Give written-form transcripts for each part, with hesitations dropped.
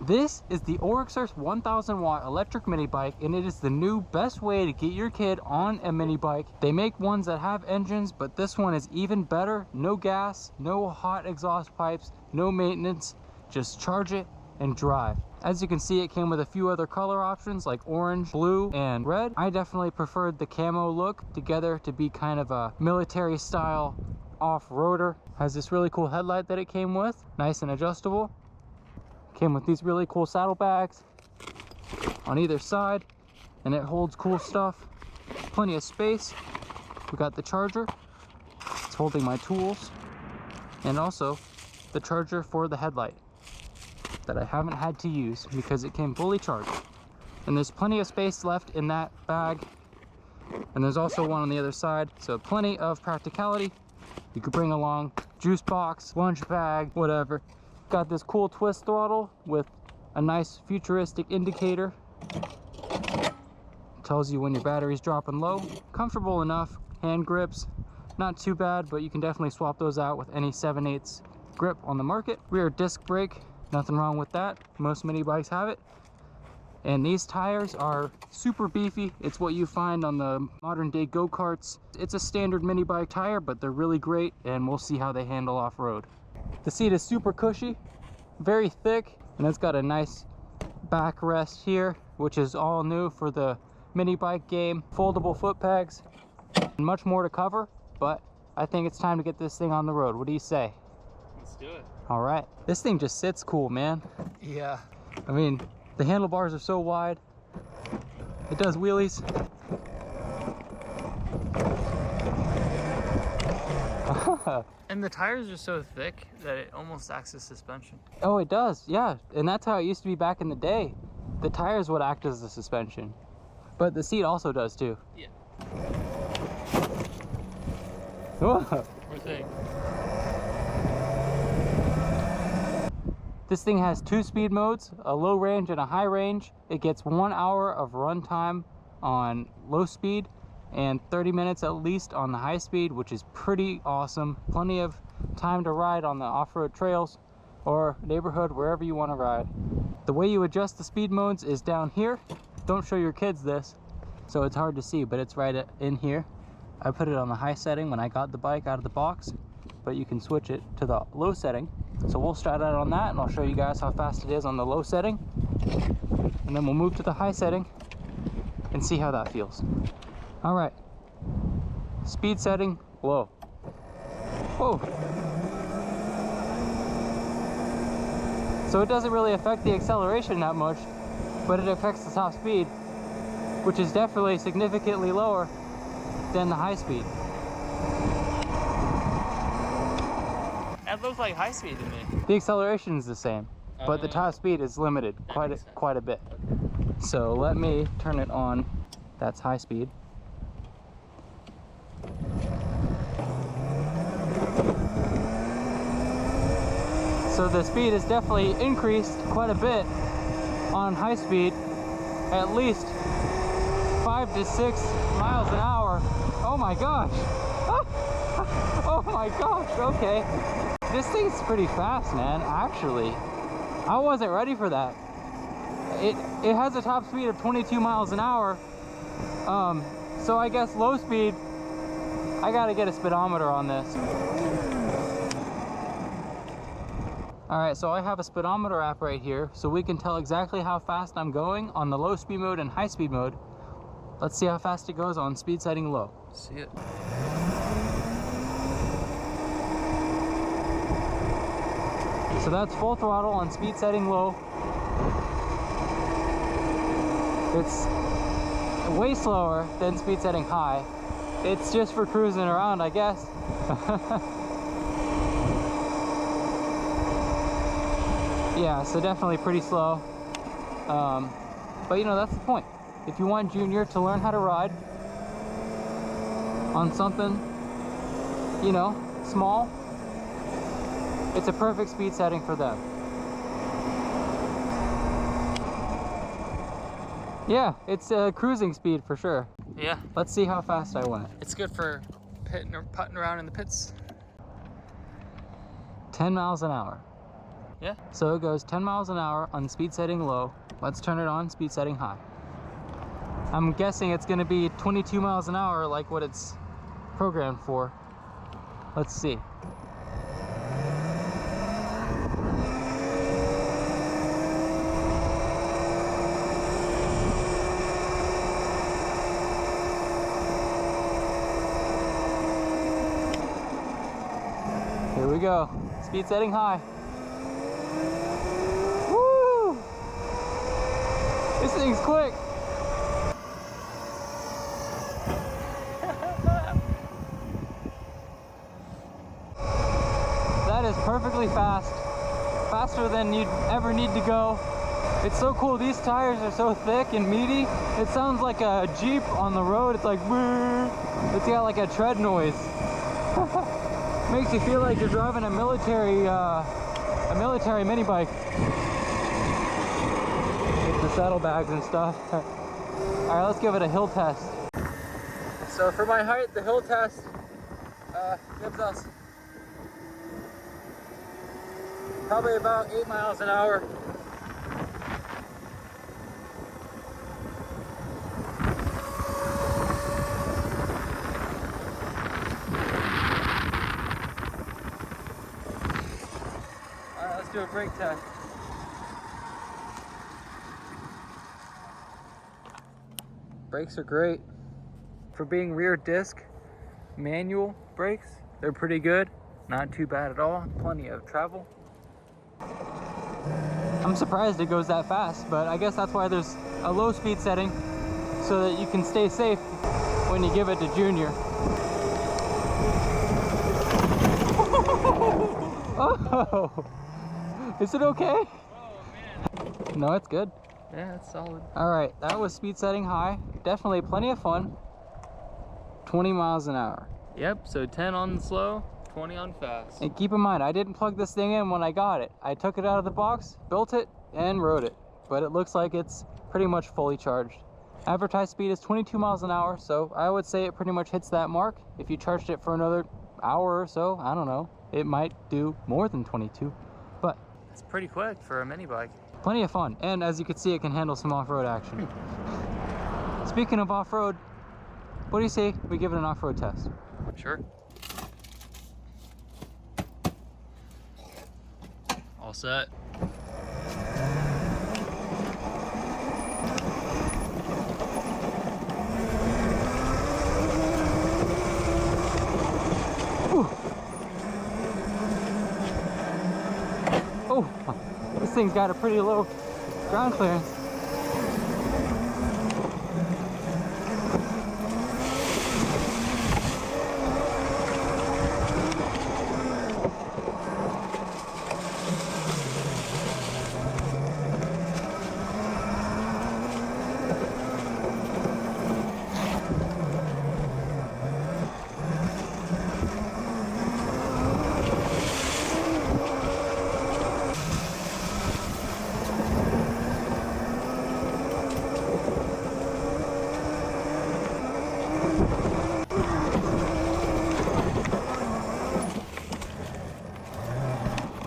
This is the Oryxearth 1000W electric mini bike, and it is the new best way to get your kid on a mini bike. They make ones that have engines, but this one is even better. No gas, no hot exhaust pipes, no maintenance, just charge it and drive. As you can see, it came with a few other color options like orange, blue, and red. I definitely preferred the camo look together to be kind of a military style off-roader. Has this really cool headlight that it came with, nice and adjustable. Came with these really cool saddlebags on either side, and it holds cool stuff. Plenty of space. We got the charger. It's holding my tools, and also the charger for the headlight that I haven't had to use because it came fully charged. And there's plenty of space left in that bag, and there's also one on the other side, so plenty of practicality. You could bring along juice box, lunch bag, whatever. Got this cool twist throttle with a nice futuristic indicator. Tells you when your battery's dropping low. Comfortable enough. Hand grips, not too bad, but you can definitely swap those out with any 7/8 grip on the market. Rear disc brake, nothing wrong with that. Most mini bikes have it. And these tires are super beefy. It's what you find on the modern day go-karts. It's a standard mini bike tire, but they're really great, and we'll see how they handle off-road. The seat is super cushy, very thick, and it's got a nice backrest here, which is all new for the mini bike game. Foldable foot pegs, and much more to cover, but I think it's time to get this thing on the road. What do you say? Let's do it. All right. This thing just sits cool, man. Yeah. I mean, the handlebars are so wide. It does wheelies. And the tires are so thick that it almost acts as suspension. Oh, it does, yeah. And that's how it used to be back in the day. The tires would act as the suspension. But the seat also does too. Yeah. Whoa. Poor thing. This thing has 2 speed modes, a low range and a high range. It gets 1 hour of run time on low speed and 30 minutes at least on the high speed, which is pretty awesome. Plenty of time to ride on the off-road trails or neighborhood, wherever you want to ride. The way you adjust the speed modes is down here. Don't show your kids this, so it's hard to see, but it's right in here. I put it on the high setting when I got the bike out of the box, but you can switch it to the low setting. So we'll start out on that, and I'll show you guys how fast it is on the low setting, and then we'll move to the high setting and see how that feels. All right, speed setting, low. Whoa. So it doesn't really affect the acceleration that much, but it affects the top speed, which is definitely significantly lower than the high speed. That looks like high speed to me. The acceleration is the same, but the top speed is limited quite a bit. So let me turn it on. That's high speed. So the speed is definitely increased quite a bit on high speed, at least 5 to 6 miles an hour. Oh my gosh. Oh my gosh, okay. This thing's pretty fast, man, actually. I wasn't ready for that. It has a top speed of 22 miles an hour. So I guess low speed, I gotta get a speedometer on this. All right, so I have a speedometer app right here, so we can tell exactly how fast I'm going on the low speed mode and high speed mode. Let's see how fast it goes on speed setting low. See it. So that's full throttle on speed setting low. It's way slower than speed setting high. It's just for cruising around, I guess. Yeah, so definitely pretty slow. But you know, that's the point. If you want Junior to learn how to ride on something, you know, small, it's a perfect speed setting for them. Yeah, it's cruising speed for sure. Yeah. Let's see how fast I went. It's good for putting around in the pits. 10 miles an hour. Yeah. So it goes 10 miles an hour on speed setting low. Let's turn it on, speed setting high. I'm guessing it's gonna be 22 miles an hour like what it's programmed for. Let's see. Here we go. Speed setting high. Woo! This thing's quick. That is perfectly fast. Faster than you'd ever need to go. It's so cool. These tires are so thick and meaty. It sounds like a Jeep on the road. It's like, it's got like a tread noise. Makes you feel like you're driving a military mini bike. With the saddlebags and stuff. All right, let's give it a hill test. So for my height, the hill test gives us probably about 8 miles an hour. Do a brake test. Brakes are great. For being rear disc manual brakes, they're pretty good. Not too bad at all. Plenty of travel. I'm surprised it goes that fast, but I guess that's why there's a low speed setting so that you can stay safe when you give it to Junior. Oh! Is it okay? Oh man. No, it's good. Yeah, it's solid. All right, that was speed setting high. Definitely plenty of fun. 20 miles an hour. Yep, so 10 on slow, 20 on fast. And keep in mind, I didn't plug this thing in when I got it. I took it out of the box, built it, and rode it. But it looks like it's pretty much fully charged. Advertised speed is 22 miles an hour, so I would say it pretty much hits that mark. If you charged it for another hour or so, I don't know, it might do more than 22. But it's pretty quick for a mini bike. plenty of fun, and as you can see, it can handle some off-road action. Speaking of off-road, what do you say we give it an off-road test? Sure. All set. Ooh. Oh, this thing's got a pretty low ground clearance.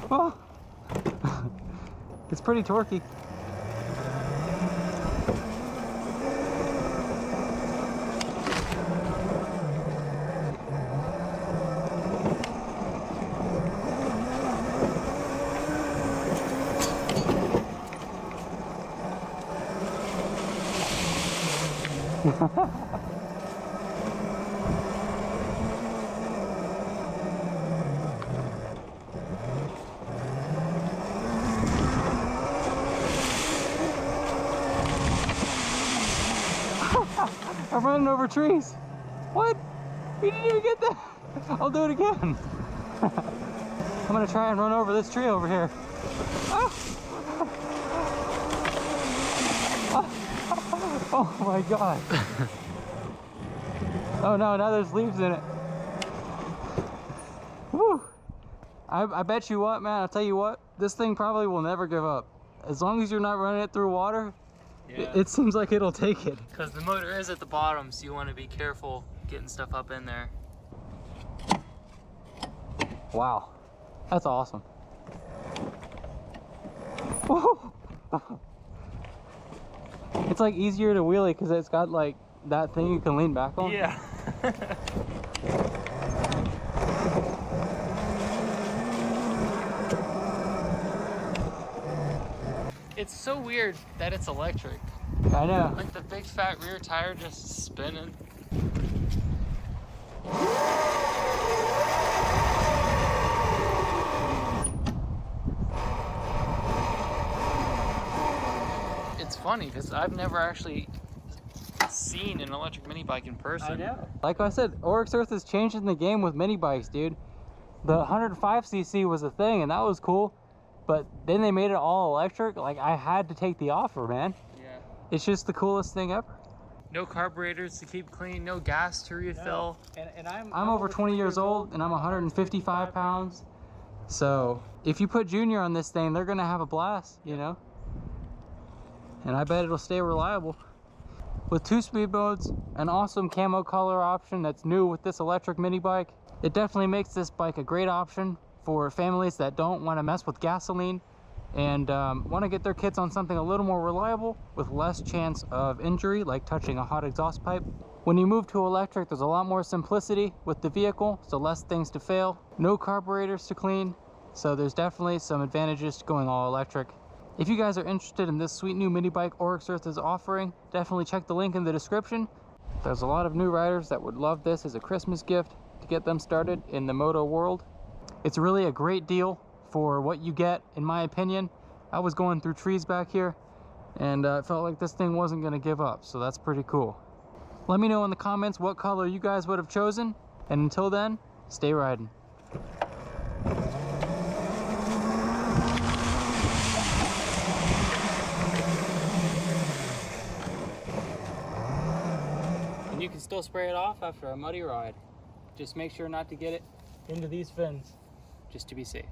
Oh, it's pretty torquey. I'm running over trees. What? You didn't even get that. I'll do it again. I'm gonna try and run over this tree over here. Ah. Oh my god. Oh no, now there's leaves in it. Woo. I bet you what, man, I'll tell you what, this thing probably will never give up. As long as you're not running it through water, Yeah. it seems like it'll take it. Because the motor is at the bottom, so you want to be careful getting stuff up in there. Wow, that's awesome. It's like easier to wheelie because it's got like that thing you can lean back on. Yeah. It's so weird that it's electric. I know. Like the big fat rear tire just spinning. It's funny because I've never actually seen an electric mini bike in person. I know. Like I said, Oryxearth is changing the game with mini bikes, dude. The 105cc was a thing and that was cool, but then they made it all electric. Like, I had to take the offer, man. Yeah. It's just the coolest thing ever. No carburetors to keep clean, no gas to refill. No. And I'm over 20 years old and I'm 155 pounds. So if you put Junior on this thing, they're gonna have a blast, you know? And I bet it'll stay reliable. With 2 speed modes, an awesome camo color option that's new with this electric mini bike, it definitely makes this bike a great option for families that don't want to mess with gasoline and want to get their kids on something a little more reliable with less chance of injury, like touching a hot exhaust pipe. When you move to electric, there's a lot more simplicity with the vehicle, so less things to fail, no carburetors to clean, so there's definitely some advantages to going all electric. If you guys are interested in this sweet new mini bike Oryxearth is offering, definitely check the link in the description. There's a lot of new riders that would love this as a Christmas gift to get them started in the moto world. It's really a great deal for what you get, in my opinion. I was going through trees back here and it felt like this thing wasn't going to give up, so that's pretty cool. Let me know in the comments what color you guys would have chosen, and until then, stay riding. And you can still spray it off after a muddy ride. Just make sure not to get it into these fins, just to be safe.